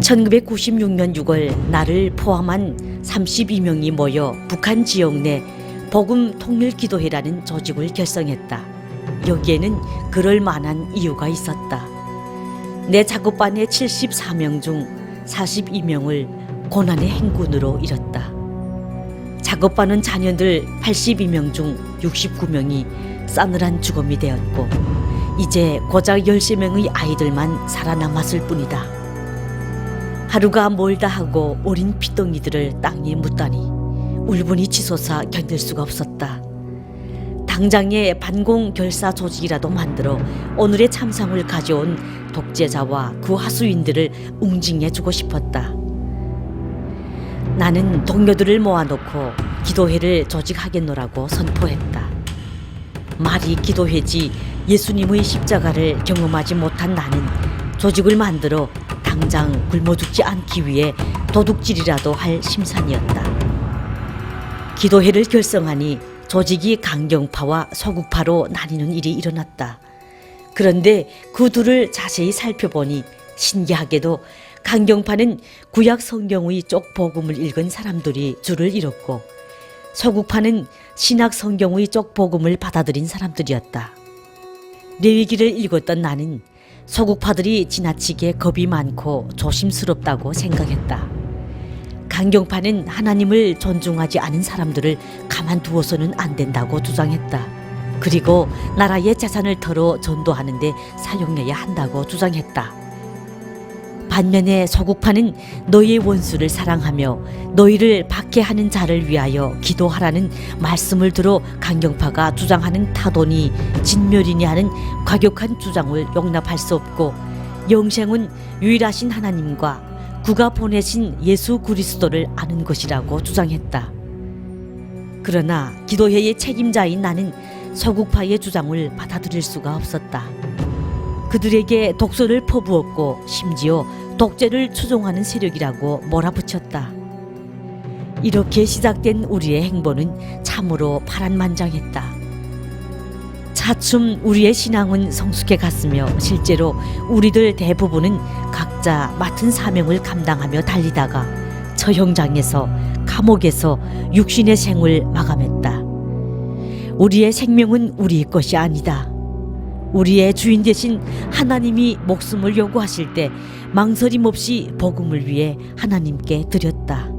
1996년 6월 나를 포함한 32명이 모여 북한 지역 내 복음 통일 기도회라는 조직을 결성했다. 여기에는 그럴 만한 이유가 있었다. 내 작업반의 74명 중 42명을 고난의 행군으로 잃었다. 작업반은 자녀들 82명 중 69명이 싸늘한 죽음이 되었고 이제 고작 13명의 아이들만 살아남았을 뿐이다. 하루가 멀다 하고 어린 피덩이들을 땅에 묻다니 울분이 치솟아 견딜 수가 없었다. 당장에 반공 결사 조직이라도 만들어 오늘의 참상을 가져온 독재자와 그 하수인들을 웅징해주고 싶었다. 나는 동료들을 모아놓고 기도회를 조직하겠노라고 선포했다. 말이 기도회지 예수님의 십자가를 경험하지 못한 나는 조직을 만들어 당장 굶어 죽지 않기 위해 도둑질이라도 할 심산이었다. 기도회를 결성하니 조직이 강경파와 서구파로 나뉘는 일이 일어났다. 그런데 그 둘을 자세히 살펴보니 신기하게도 강경파는 구약 성경의 쪽 복음을 읽은 사람들이 줄을 이뤘고 서구파는 신약 성경의 쪽 복음을 받아들인 사람들이었다. 레위기를 읽었던 나는 서구파들이 지나치게 겁이 많고 조심스럽다고 생각했다. 강경파는 하나님을 존중하지 않은 사람들을 가만두어서는 안 된다고 주장했다. 그리고 나라의 재산을 털어 전도하는 데 사용해야 한다고 주장했다. 반면에 서구파는 너희의 원수를 사랑하며 너희를 박해하는 자를 위하여 기도하라는 말씀을 들어 강경파가 주장하는 타도니 진멸이니 하는 과격한 주장을 용납할 수 없고 영생은 유일하신 하나님과 그가 보내신 예수 그리스도를 아는 것이라고 주장했다. 그러나 기도회의 책임자인 나는 서구파의 주장을 받아들일 수가 없었다. 그들에게 독소를 퍼부었고 심지어 독재를 추종하는 세력이라고 몰아붙였다. 이렇게 시작된 우리의 행보는 참으로 파란만장했다. 차츰 우리의 신앙은 성숙해 갔으며 실제로 우리들 대부분은 각자 맡은 사명을 감당하며 달리다가 처형장에서 감옥에서 육신의 생을 마감했다. 우리의 생명은 우리의 것이 아니다. 우리의 주인 되신 하나님이 목숨을 요구하실 때 망설임 없이 복음을 위해 하나님께 드렸다.